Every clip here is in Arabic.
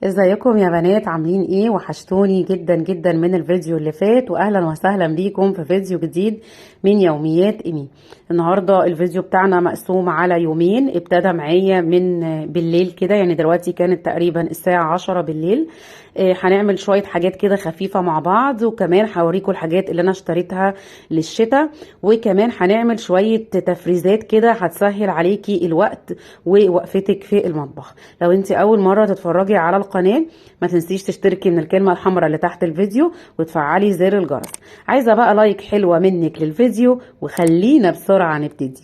ازيكم يا بنات؟ عاملين ايه؟ وحشتوني جدا جدا من الفيديو اللي فات، واهلا وسهلا بيكم في فيديو جديد من يوميات ايمي. النهارده الفيديو بتاعنا مقسوم على يومين. ابتدى معايا من بالليل كده، يعني دلوقتي كانت تقريبا الساعة 10 بالليل. هنعمل شوية حاجات كده خفيفة مع بعض، وكمان هوريكم الحاجات اللي انا اشتريتها للشتاء، وكمان هنعمل شوية تفريزات كده هتسهل عليكي الوقت ووقفتك في المطبخ. لو انت اول مرة تتفرجي على القناة، ما تنسيش تشتركي من الكلمة الحمراء اللي تحت الفيديو وتفعلي زر الجرس. عايزة بقى لايك حلوة منك للفيديو، وخلينا بسرعة نبتدي.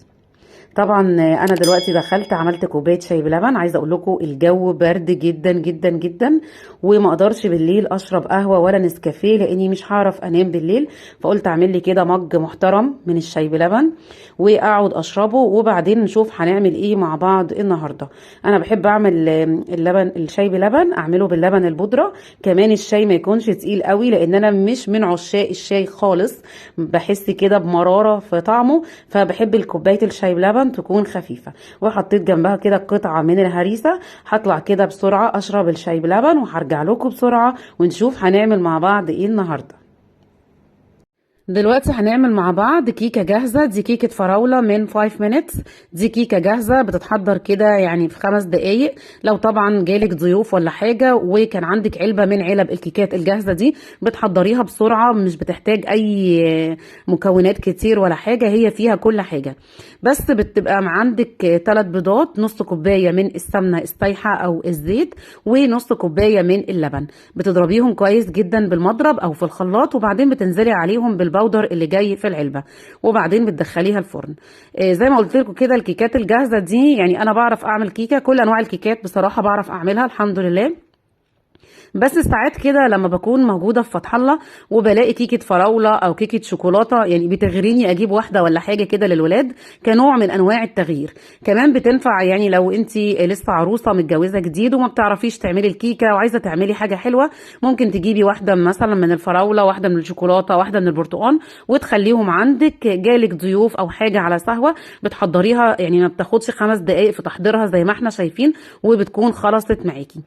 طبعا انا دلوقتي دخلت عملت كوبايه شاي بلبن. عايزه اقول لكم الجو برد جدا جدا جدا، وما اقدرش بالليل اشرب قهوه ولا نسكافيه لاني مش هعرف انام بالليل. فقلت اعمل لي كده مج محترم من الشاي بلبن واقعد اشربه، وبعدين نشوف هنعمل ايه مع بعض النهارده. انا بحب اعمل اللبن الشاي بلبن اعمله باللبن البودره. كمان الشاي ما يكونش تقيل قوي، لان انا مش من عشاق الشاي خالص، بحس كده بمراره في طعمه. فبحب الكوبايه الشاي بلبن تكون خفيفة. وحطيت جنبها كده قطعة من الهريسة. هطلع كده بسرعة اشرب الشاي بلبن وهرجع لكم بسرعة ونشوف هنعمل مع بعض ايه النهاردة. دلوقتي هنعمل مع بعض كيكة جاهزة. دي كيكة فراولة من 5 minutes. دي كيكة جاهزة بتتحضر كده يعني في 5 دقايق. لو طبعا جالك ضيوف ولا حاجة وكان عندك علبة من علب الكيكات الجاهزة دي، بتحضريها بسرعة، مش بتحتاج اي مكونات كتير ولا حاجة، هي فيها كل حاجة. بس بتبقى عندك 3 بيضات، نص كوباية من السمنة السايحة او الزيت، ونص كوباية من اللبن. بتضربيهم كويس جدا بالمضرب او في الخلاط، وبعدين بتنزلي عليهم بالبودر اللي جاي في العلبة، وبعدين بتدخليها الفرن. زي ما قلت لكم كده، الكيكات الجاهزة دي يعني انا بعرف اعمل كيكة، كل انواع الكيكات بصراحة بعرف اعملها الحمد لله. بس ساعات كده لما بكون موجوده في فتح الله وبلاقي كيكه فراوله او كيكه شوكولاته، يعني بتغريني اجيب واحده ولا حاجه كده للولاد كنوع من انواع التغيير. كمان بتنفع يعني لو انت لسه عروسه متجوزه جديد وما بتعرفيش تعملي الكيكه وعايزه تعملي حاجه حلوه، ممكن تجيبي واحده مثلا من الفراوله، واحده من الشوكولاته، واحده من البرتقال، وتخليهم عندك. جالك ضيوف او حاجه على سهوه، بتحضريها يعني ما بتاخدش 5 دقائق في تحضيرها زي ما احنا شايفين، وبتكون خلصت معاكي.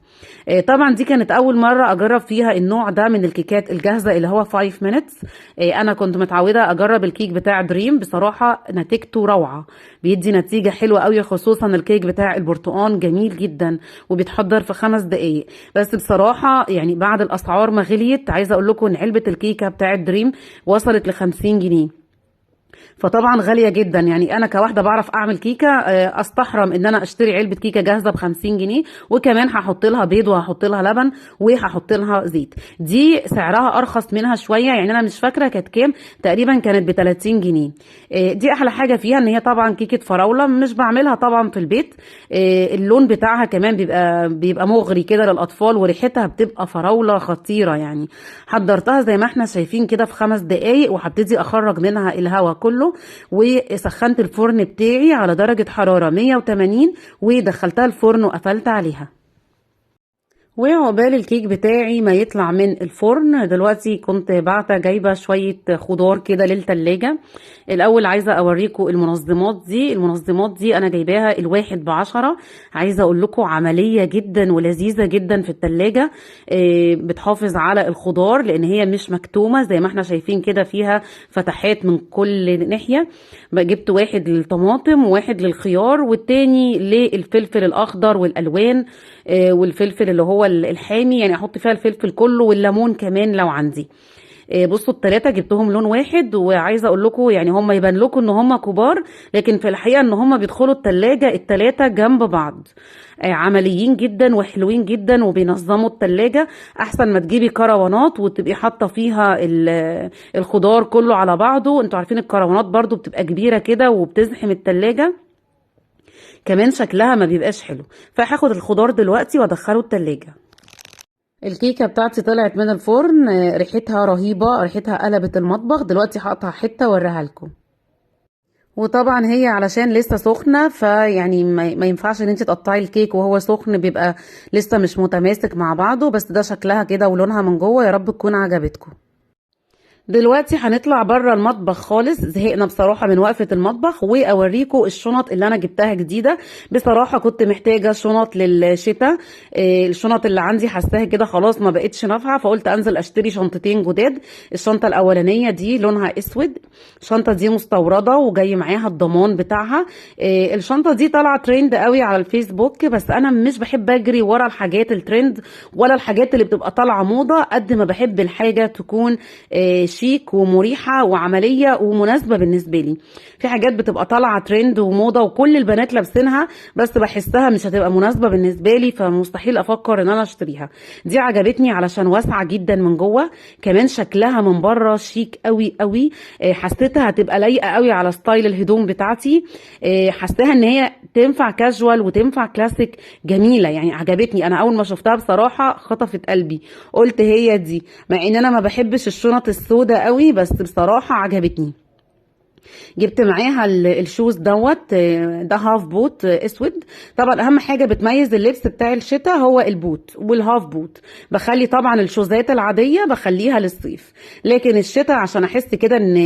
طبعا دي كانت اول مره اجرب فيها النوع ده من الكيكات الجاهزه اللي هو 5 minutes. انا كنت متعوده اجرب الكيك بتاع دريم، بصراحه نتيجته روعه، بيدي نتيجه حلوه قوي، خصوصا الكيك بتاع البرتقال جميل جدا وبيتحضر في 5 دقائق. بس بصراحه يعني بعد الاسعار ما غليت، عايزه اقول لكم ان علبه الكيكه بتاع دريم وصلت ل 50 جنيه. فطبعا غاليه جدا. يعني انا كواحده بعرف اعمل كيكه استحرم ان انا اشتري علبه كيكه جاهزه ب 50 جنيه، وكمان هحط لها بيض وهحط لها لبن وهحط لها زيت. دي سعرها ارخص منها شويه، يعني انا مش فاكره كانت كام، تقريبا كانت ب 30 جنيه. دي احلى حاجه فيها ان هي طبعا كيكه فراوله، مش بعملها طبعا في البيت. اللون بتاعها كمان بيبقى مغري كده للاطفال، وريحتها بتبقى فراوله خطيره يعني. حضرتها زي ما احنا شايفين كده في 5 دقايق، وهبتدي اخرج منها الهواء كله. وسخنت الفرن بتاعي على درجة حرارة 180، ودخلتها الفرن وقفلت عليها. وعقبال الكيك بتاعي ما يطلع من الفرن، دلوقتي كنت بعت جايبة شوية خضار كده للتلاجة. الأول عايزة أوريكم المنظمات دي. المنظمات دي أنا جايباها الواحد ب10. عايزة أقول لكم عملية جدا ولذيذة جدا في التلاجة. بتحافظ على الخضار لأن هي مش مكتومة زي ما احنا شايفين كده، فيها فتحات من كل ناحية. جبت واحد للطماطم وواحد للخيار والتاني للفلفل الأخضر والألوان، والفلفل اللي هو الحامي، يعني احط فيها الفلفل كله والليمون كمان لو عندي. بصوا التلاتة جبتهم لون واحد. وعايزه اقول لكم يعني هم يبان لكم ان هم كبار، لكن في الحقيقه ان هم بيدخلوا التلاجة التلاتة جنب بعض. عمليين جدا وحلوين جدا وبينظموا التلاجة. احسن ما تجيبي كروانات وتبقي حاطه فيها الخضار كله على بعضه. انتوا عارفين الكروانات برضو بتبقى كبيره كده وبتزحم التلاجة، كمان شكلها ما بيبقاش حلو. فهاخد الخضار دلوقتي وادخله التلاجة. الكيكة بتاعتي طلعت من الفرن، ريحتها رهيبة، ريحتها قلبت المطبخ. دلوقتي هقطع حتة واوريها لكم. وطبعا هي علشان لسه سخنة، فيعني ما ينفعش ان انت تقطعي الكيك وهو سخن، بيبقى لسه مش متماسك مع بعضه. بس ده شكلها كده ولونها من جوه، يا رب تكون عجبتكم. دلوقتي هنطلع بره المطبخ خالص، زهقنا بصراحة من وقفة المطبخ، واوريكم الشنط اللي انا جبتها جديدة. بصراحة كنت محتاجة شنط للشتاء. الشنط اللي عندي حاساها كده خلاص ما بقتش نافعة، فقلت انزل اشتري شنطتين جداد. الشنطة الاولانية دي لونها اسود، الشنطة دي مستوردة وجاي معاها الضمان بتاعها. الشنطة دي طالعة ترند قوي على الفيسبوك، بس انا مش بحب اجري ورا الحاجات الترند ولا الحاجات اللي بتبقى طالعة موضة، قد ما بحب الحاجة تكون شيك ومريحة وعملية ومناسبة بالنسبة لي. في حاجات بتبقى طالعة ترند وموضة وكل البنات لابسينها، بس بحسها مش هتبقى مناسبة بالنسبة لي، فمستحيل افكر ان انا اشتريها. دي عجبتني علشان واسعة جدا من جوه، كمان شكلها من بره شيك قوي قوي. حسيتها هتبقى لايقة قوي على ستايل الهدوم بتاعتي. حسيتها ان هي تنفع كاجوال وتنفع كلاسيك، جميلة يعني. عجبتني، انا اول ما شفتها بصراحة خطفت قلبي، قلت هي دي، مع ان انا ما بحبش الشنط السوداء قوي، بس بصراحة عجبتني. جبت معاها الشوز دوت، ده هاف بوت اسود. طبعا اهم حاجه بتميز اللبس بتاع الشتاء هو البوت والهاف بوت. بخلي طبعا الشوزات العاديه بخليها للصيف، لكن الشتاء عشان احس كده ان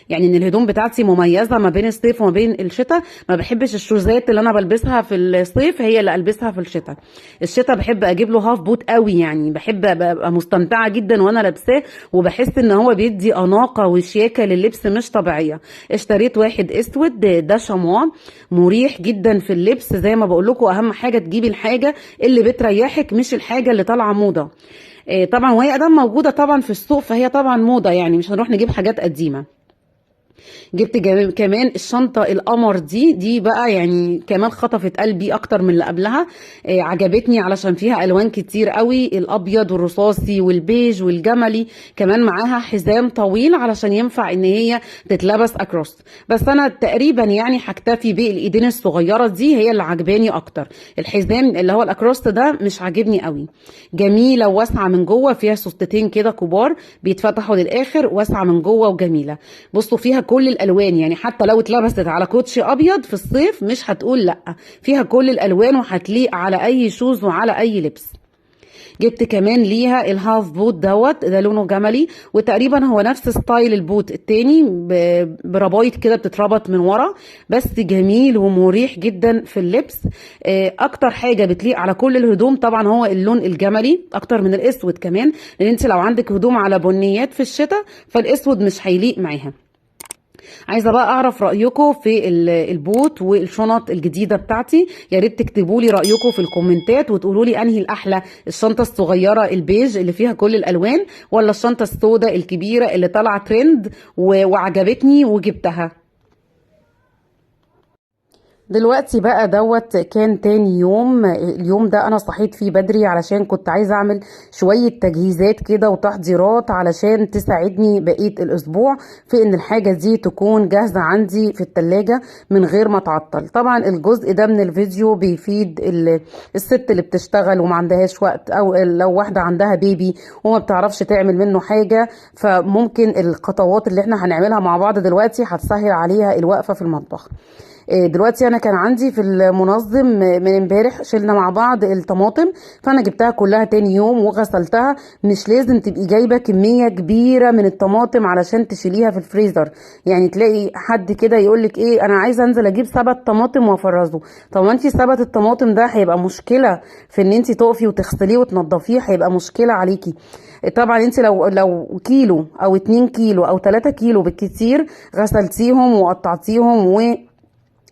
يعني ان الهدوم بتاعتي مميزه ما بين الصيف وما بين الشتاء. ما بحبش الشوزات اللي انا بلبسها في الصيف هي اللي البسها في الشتاء. الشتاء بحب اجيب له هاف بوت قوي، يعني بحب ابقى مستمتعه جدا وانا لابساه، وبحس ان هو بيدي اناقه وشياكه لللبس مش طبيعيه. اشتريت واحد اسود، ده شموع مريح جدا في اللبس. زي ما بقول لكم اهم حاجه تجيبي الحاجه اللي بتريحك، مش الحاجه اللي طالعه موضه. طبعا وهي ادام موجوده طبعا في السوق فهي طبعا موضه، يعني مش هنروح نجيب حاجات قديمه. جبت كمان الشنطة القمر دي بقى يعني كمان خطفت قلبي اكتر من اللي قبلها. عجبتني علشان فيها الوان كتير قوي، الابيض والرصاصي والبيج والجملي. كمان معاها حزام طويل علشان ينفع ان هي تتلبس اكروس، بس انا تقريبا يعني هكتفي بالايدين الصغيرة دي، هي اللي عجباني اكتر. الحزام اللي هو الاكروس ده مش عاجبني قوي. جميلة وواسعة من جوه، فيها سوستتين كده كبار بيتفتحوا للاخر، واسعة من جوه وجميلة. بصوا فيها كل الالوان، يعني حتى لو اتلبست على كوتشي ابيض في الصيف مش هتقول لا، فيها كل الالوان وهتليق على اي شوز وعلى اي لبس. جبت كمان ليها الهاف بوت دوت، ده لونه جملي وتقريبا هو نفس ستايل البوت التاني، بربايط كده بتتربط من ورا، بس جميل ومريح جدا في اللبس. اكتر حاجه بتليق على كل الهدوم طبعا هو اللون الجملي اكتر من الاسود كمان، لان انت لو عندك هدوم على بنيات في الشتاء فالاسود مش هيليق معاها. عايزه بقى اعرف رايكم في البوت والشنط الجديده بتاعتي. يا ريت تكتبوا لي رايكم في الكومنتات وتقولوا لي انهي الاحلى، الشنطه الصغيره البيج اللي فيها كل الالوان، ولا الشنطه السوداء الكبيره اللي طالعه ترند وعجبتني وجبتها. دلوقتي بقى دوت كان تاني يوم. اليوم ده انا صحيت فيه بدري علشان كنت عايزه اعمل شويه تجهيزات كده وتحضيرات علشان تساعدني بقيه الاسبوع في ان الحاجه دي تكون جاهزه عندي في التلاجة من غير ما تعطل. طبعا الجزء ده من الفيديو بيفيد الست اللي بتشتغل وما عندهاش وقت، او لو واحده عندها بيبي وما بتعرفش تعمل منه حاجه، فممكن الخطوات اللي احنا هنعملها مع بعض دلوقتي هتسهل عليها الوقفه في المطبخ. دلوقتي انا كان عندي في المنظم من امبارح شلنا مع بعض الطماطم، فانا جبتها كلها تاني يوم وغسلتها. مش لازم تبقي جايبه كميه كبيره من الطماطم علشان تشيليها في الفريزر، يعني تلاقي حد كده يقولك ايه انا عايزه انزل اجيب سبت طماطم وافرزه. طب ما انت سبت الطماطم ده هيبقى مشكله في ان انت تقفي وتغسليه وتنضفيه، هيبقى مشكله عليكي. طبعا انت لو كيلو او 2 كيلو او 3 كيلو بالكتير غسلتيهم وقطعتيهم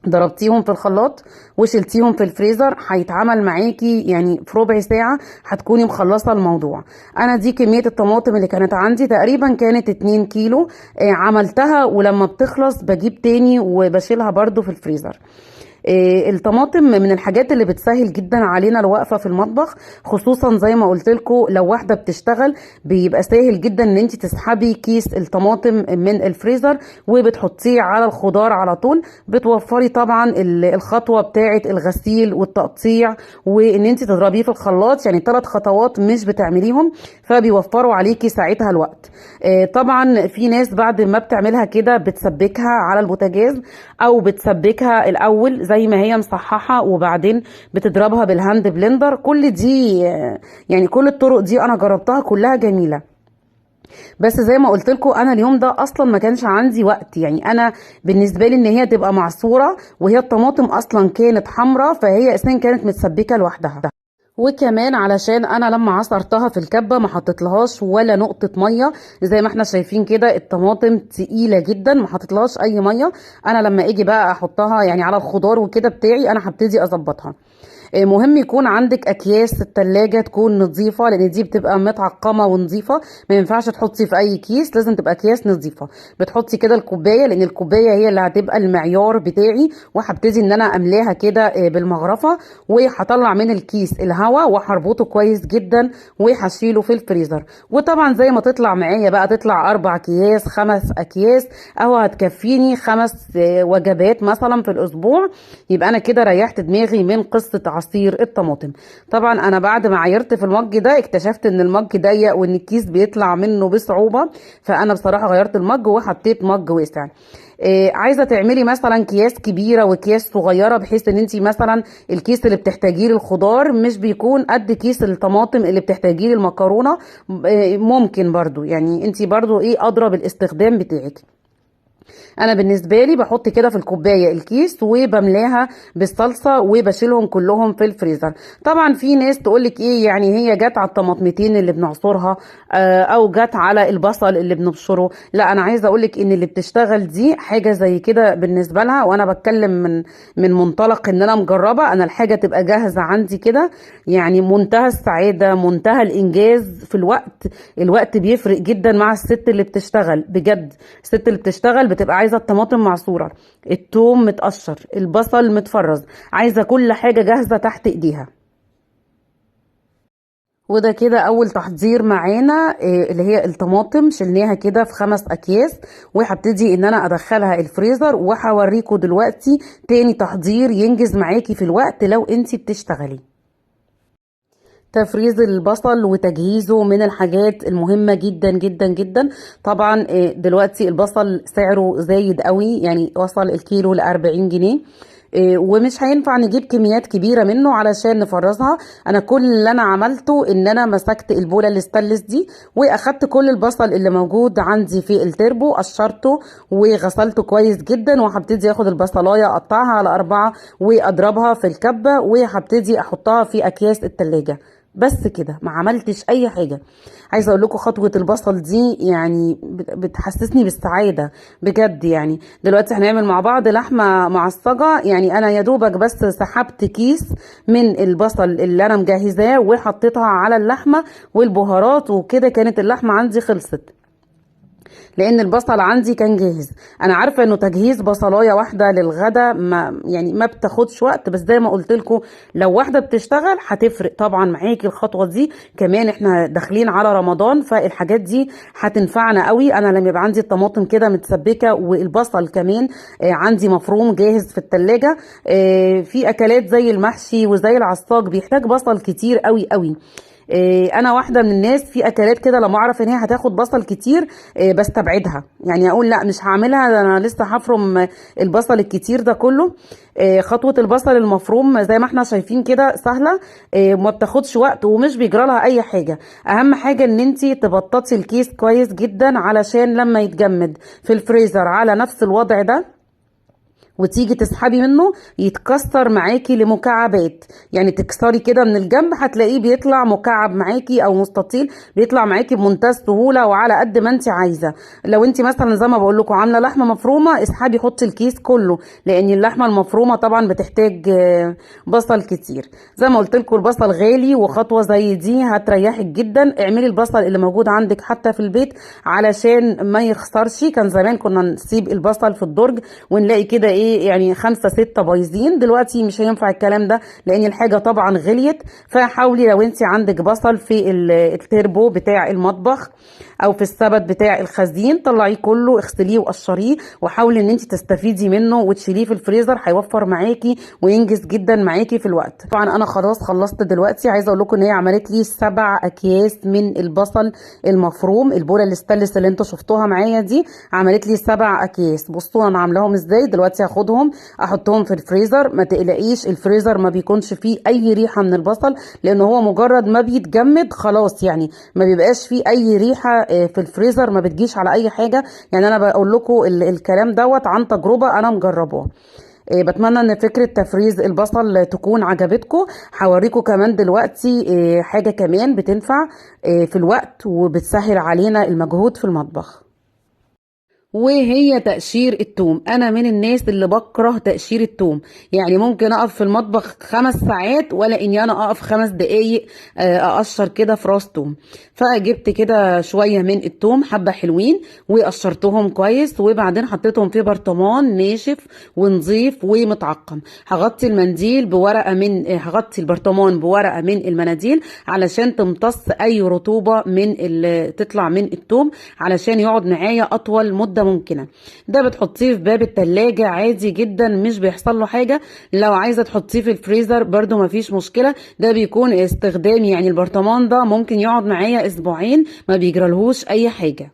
ضربتيهم في الخلاط وشلتيهم في الفريزر، هيتعمل معاكي يعني في ربع ساعة هتكوني مخلصة الموضوع. انا دي كمية الطماطم اللي كانت عندي تقريبا كانت 2 كيلو. عملتها ولما بتخلص بجيب تاني وبشيلها برضو في الفريزر. الطماطم من الحاجات اللي بتسهل جدا علينا الوقفه في المطبخ، خصوصا زي ما قلت لكم لو واحده بتشتغل بيبقى سهل جدا ان انت تسحبي كيس الطماطم من الفريزر وبتحطيه على الخضار على طول. بتوفري طبعا الخطوه بتاعه الغسيل والتقطيع وان انت تضربيه في الخلاط، يعني 3 خطوات مش بتعمليهم، فبيوفروا عليكي ساعتها الوقت. طبعا في ناس بعد ما بتعملها كده بتسبكها على البوتاجاز او بتسبكها الاول زي ما هي مصححه وبعدين بتضربها بالهاند بلندر. كل دي يعني كل الطرق دي انا جربتها كلها جميله. بس زي ما قلت لكم انا اليوم ده اصلا ما كانش عندي وقت، يعني انا بالنسبه لي ان هي تبقى معصوره وهي الطماطم اصلا كانت حمراء، فهي اساسا كانت متسبكه لوحدها. وكمان علشان انا لما عصرتها في الكبه ما حطيتلهاش ولا نقطه ميه، زي ما احنا شايفين كده الطماطم تقيله جدا، ما حطيتلهاش اي ميه. انا لما اجي بقى احطها يعني على الخضار وكده بتاعي انا هبتدي اظبطها. مهم يكون عندك اكياس التلاجة تكون نظيفة، لان دي بتبقى متعقمة ونظيفة. ما ينفعش تحطي في اي كيس، لازم تبقى اكياس نظيفة. بتحطي كده الكوباية، لان الكوباية هي اللي هتبقى المعيار بتاعي، وهبتدي ان انا املاها كده بالمغرفة، وهطلع من الكيس الهواء وهربطه كويس جدا وهشيله في الفريزر. وطبعا زي ما تطلع معايا بقى، تطلع 4 اكياس 5 اكياس، اهو هتكفيني 5 وجبات مثلا في الاسبوع. يبقى انا كده ريحت دماغي من قصة عصير الطماطم. طبعا انا بعد ما عايرت في المج ده اكتشفت ان المج ضيق وان الكيس بيطلع منه بصعوبة، فانا بصراحة غيرت المج وحطيت مج واسع. عايزه تعملي مثلا اكياس كبيره واكياس صغيره، بحيث ان انت مثلا الكيس اللي بتحتاجيه للخضار مش بيكون قد كيس الطماطم اللي بتحتاجيه للمكرونه. ممكن برضو يعني انت برضو ايه اضرب الاستخدام بتاعك. انا بالنسبه لي بحط كده في الكوبايه الكيس وبملاها بالصلصه وبشيلهم كلهم في الفريزر. طبعا في ناس تقولك ايه يعني هي جت على الطماطمتين اللي بنعصرها او جت على البصل اللي بنبشره. لا، انا عايزه اقولك ان اللي بتشتغل دي حاجه زي كده بالنسبه لها، وانا بتكلم من منطلق ان انا مجربه. انا الحاجه تبقى جاهزه عندي كده، يعني منتهى السعاده منتهى الانجاز في الوقت. الوقت بيفرق جدا مع الست اللي بتشتغل بجد. الست اللي بتشتغل بتبقى عايزه الطماطم معصوره، التوم متقشر، البصل متفرز، عايزه كل حاجه جاهزه تحت ايديها. وده كده اول تحضير معانا، اللي هي الطماطم شلناها كده في 5 اكياس، وهبتدي ان انا ادخلها الفريزر. وهوريكم دلوقتي تاني تحضير ينجز معاكي في الوقت لو انتي بتشتغلي. تفريز البصل وتجهيزه من الحاجات المهمة جدا جدا جدا. طبعا دلوقتي البصل سعره زايد قوي، يعني وصل الكيلو ل40 جنيه. ومش هينفع نجيب كميات كبيرة منه علشان نفرزها. انا كل اللي انا عملته ان انا مسكت البولة الاستانلس دي، واخدت كل البصل اللي موجود عندي في التربو، قشرته وغسلته كويس جدا، وهبتدي اخد البصلاية اقطعها على 4 واضربها في الكبة، وهبتدي احطها في اكياس التلاجة. بس كده، ما عملتش اي حاجه. عايزه اقول لكم خطوه البصل دي يعني بتحسسني بالسعاده بجد. يعني دلوقتي هنعمل مع بعض لحمه معصجه، يعني انا يا دوبك بس سحبت كيس من البصل اللي انا مجهزاه وحطيتها على اللحمه والبهارات، وكده كانت اللحمه عندي خلصت، لان البصل عندي كان جاهز. انا عارفه انه تجهيز بصلايه واحده للغدا ما يعني ما بتاخدش وقت، بس زي ما قلت لكم لو واحده بتشتغل هتفرق طبعا معاكي الخطوه دي. كمان احنا داخلين على رمضان، فالحاجات دي هتنفعنا قوي. انا لما يبقى عندي الطماطم كده متسبكه والبصل كمان عندي مفروم جاهز في التلاجة. في اكلات زي المحشي وزي العصاج بيحتاج بصل كتير قوي قوي. انا واحده من الناس في اكلات كده لما اعرف ان هي هتاخد بصل كتير بستبعدها، يعني اقول لا مش هعملها، ده انا لسه هفرم البصل الكتير ده كله. خطوه البصل المفروم زي ما احنا شايفين كده سهله، ما بتاخدش وقت ومش بيجرى لها اي حاجه. اهم حاجه ان انتي تبططي الكيس كويس جدا علشان لما يتجمد في الفريزر على نفس الوضع ده وتيجي تسحبي منه يتكسر معاكي لمكعبات. يعني تكسري كده من الجنب هتلاقيه بيطلع مكعب معاكي او مستطيل، بيطلع معاكي بمنتهى السهوله وعلى قد ما انت عايزه. لو انت مثلا زي ما بقول لكم عامله لحمه مفرومه، اسحبي حطي الكيس كله، لان اللحمه المفرومه طبعا بتحتاج بصل كتير. زي ما قلت لكم البصل غالي، وخطوه زي دي هتريحك جدا. اعملي البصل اللي موجود عندك حتى في البيت علشان ما يخسرش. كان زمان كنا نسيب البصل في الدرج ونلاقي كده ايه يعني 5 6 بايظين. دلوقتي مش هينفع الكلام ده لان الحاجه طبعا غليت. فحاولي لو انت عندك بصل في التربو بتاع المطبخ او في السبت بتاع الخزين، طلعيه كله اغسليه وقشريه، وحاولي ان انت تستفيدي منه وتشيليه في الفريزر، هيوفر معاكي وينجز جدا معاكي في الوقت. طبعا انا خلاص خلصت دلوقتي. عايزه اقول لكم ان هي عملت لي 7 اكياس من البصل المفروم. البوله الاستانلس اللي انتوا شفتوها معايا دي عملت لي 7 اكياس. بصوا انا عاملاهم ازاي دلوقتي. اخدهم احطهم في الفريزر. ما تقلقيش، الفريزر ما بيكونش فيه اي ريحه من البصل، لان هو مجرد ما بيتجمد خلاص يعني ما بيبقاش فيه اي ريحه في الفريزر، ما بتجيش على اي حاجه. يعني انا بقول لكم الكلام دوت عن تجربه انا مجرباه. بتمنى ان فكرة تفريز البصل تكون عجبتكم. هوريكم كمان دلوقتي حاجة كمان بتنفع في الوقت وبتسهل علينا المجهود في المطبخ، وهي تقشير التوم. انا من الناس اللي بكره تقشير التوم، يعني ممكن اقف في المطبخ 5 ساعات ولا اني انا اقف 5 دقايق اقشر كده في راس توم. فجبت كده شويه من التوم، حبه حلوين، وقشرتهم كويس، وبعدين حطيتهم في برطمان ناشف ونظيف ومتعقم. هغطي المنديل بورقه من هغطي البرطمان بورقه من المناديل علشان تمتص اي رطوبه من اللي تطلع من التوم، علشان يقعد معايا اطول مده ممكنه. ده بتحطيه في باب التلاجة عادي جدا، مش بيحصل له حاجه. لو عايزه تحطيه في الفريزر برضو مفيش مشكله، ده بيكون استخدام، يعني البرطمان ده ممكن يقعد معايا اسبوعين ما بيجرالهوش اي حاجه.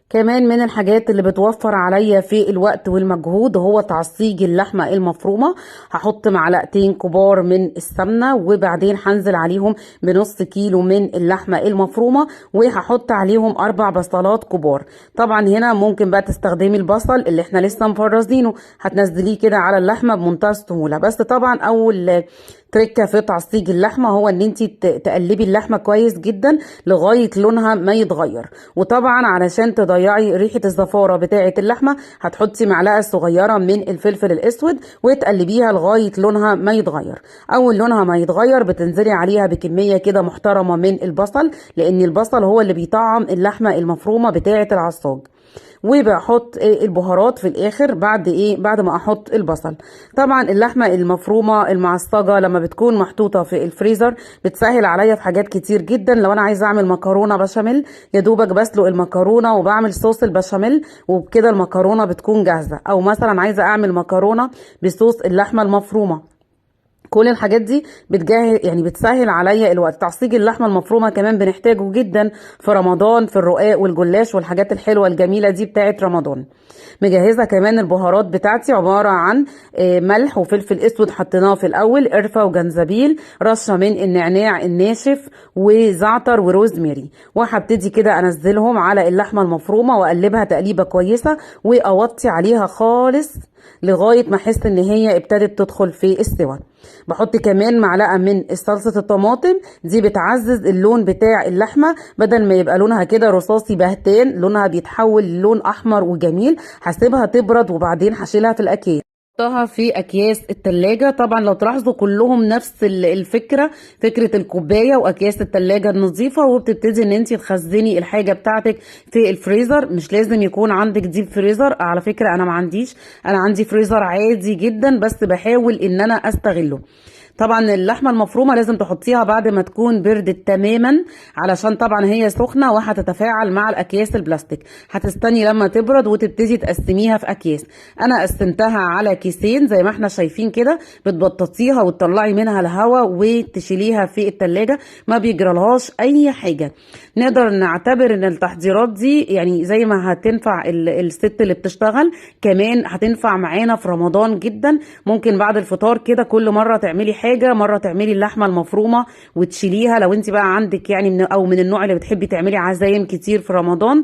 كمان من الحاجات اللي بتوفر عليا في الوقت والمجهود هو تعصيج اللحمة المفرومة. هحط معلقتين كبار من السمنة، وبعدين هنزل عليهم بنص كيلو من اللحمة المفرومة، وهحط عليهم 4 بصلات كبار. طبعا هنا ممكن بقى تستخدمي البصل اللي احنا لسه مفرزينه، هتنزليه كده على اللحمة بمنتهى السهولة. بس طبعا اول تركه في تعصيج اللحمه هو ان انت تقلبي اللحمه كويس جدا لغايه لونها ما يتغير. وطبعا علشان تضيعي ريحه الزفاره بتاعه اللحمه هتحطي معلقه صغيره من الفلفل الاسود وتقلبيها لغايه لونها ما يتغير. اول لونها ما يتغير بتنزلي عليها بكميه كده محترمه من البصل، لان البصل هو اللي بيطعم اللحمه المفرومه بتاعه العصاج. وبحط البهارات في الاخر بعد ما احط البصل. طبعا اللحمه المفرومه المعصجه لما بتكون محطوطه في الفريزر بتسهل عليا في حاجات كتير جدا. لو انا عايزه اعمل مكرونه بشاميل، يا دوبك بسلق المكرونه وبعمل صوص البشاميل وبكده المكرونه بتكون جاهزه. او مثلا عايزه اعمل مكرونه بصوص اللحمه المفرومه، كل الحاجات دي بتجهز يعني بتسهل عليا الوقت. تعصيج اللحمه المفرومه كمان بنحتاجه جدا في رمضان، في الرقاق والجلاش والحاجات الحلوه الجميله دي بتاعه رمضان. مجهزه كمان البهارات بتاعتي، عباره عن ملح وفلفل اسود حطيناه في الاول، قرفه وجنزبيل، رشه من النعناع الناشف، وزعتر وروزماري. وهبتدي كده انزلهم على اللحمه المفرومه واقلبها تقليبه كويسه، واوطي عليها خالص لغايه ما احس ان هي ابتدت تدخل في السوى. بحط كمان معلقه من صلصه الطماطم، دي بتعزز اللون بتاع اللحمه، بدل ما يبقى لونها كده رصاصي بهتان لونها بيتحول للون احمر وجميل. هسيبها تبرد وبعدين هشيلها في الاكياس، حطها في اكياس التلاجة. طبعا لو تلاحظوا كلهم نفس الفكرة، فكرة الكوباية واكياس التلاجة النظيفة. وبتبتدي ان انت تخزني الحاجة بتاعتك في الفريزر. مش لازم يكون عندك ديب فريزر، على فكرة انا ما عنديش، انا عندي فريزر عادي جدا بس بحاول ان انا استغله. طبعا اللحمه المفرومه لازم تحطيها بعد ما تكون بردت تماما، علشان طبعا هي سخنه وهتتفاعل مع الاكياس البلاستيك. هتستني لما تبرد وتبتدي تقسميها في اكياس. انا قسمتها على كيسين زي ما احنا شايفين كده، بتبططيها وتطلعي منها الهواء وتشيليها في التلاجة، ما بيجرالهاش اي حاجه. نقدر نعتبر ان التحضيرات دي يعني زي ما هتنفع الست اللي بتشتغل، كمان هتنفع معانا في رمضان جدا. ممكن بعد الفطار كده كل مره تعملي حاجه، مره تعملي اللحمه المفرومه وتشيليها لو انت بقى عندك يعني من النوع اللي بتحبي تعملي عزايم كتير في رمضان.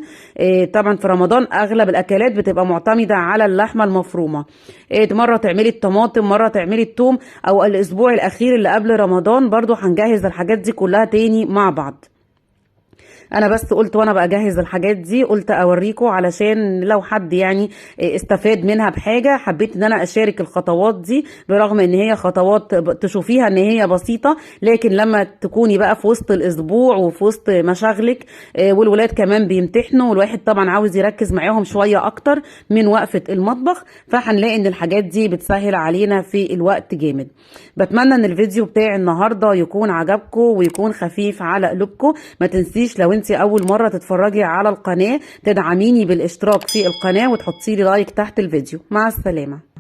طبعا في رمضان اغلب الاكلات بتبقى معتمده على اللحمه المفرومه. مره تعملي الطماطم، مره تعملي الثوم، او الاسبوع الاخير اللي قبل رمضان برضو هنجهز الحاجات دي كلها تاني مع بعض. انا بس قلت وانا بجهز الحاجات دي قلت اوريكم علشان لو حد يعني استفاد منها بحاجة. حبيت ان انا اشارك الخطوات دي برغم ان هي خطوات تشوفيها ان هي بسيطة، لكن لما تكوني بقى في وسط الاسبوع وفي وسط مشاغلك والولاد كمان بيمتحنوا والواحد طبعا عاوز يركز معاهم شوية اكتر من وقفة المطبخ، فهنلاقي ان الحاجات دي بتسهل علينا في الوقت جامد. بتمنى ان الفيديو بتاعي النهاردة يكون عجبكم ويكون خفيف على قلوبكم. ما تنسيش لو انت اول مرة تتفرجي على القناة تدعميني بالاشتراك في القناة وتحطي لي لايك تحت الفيديو. مع السلامة.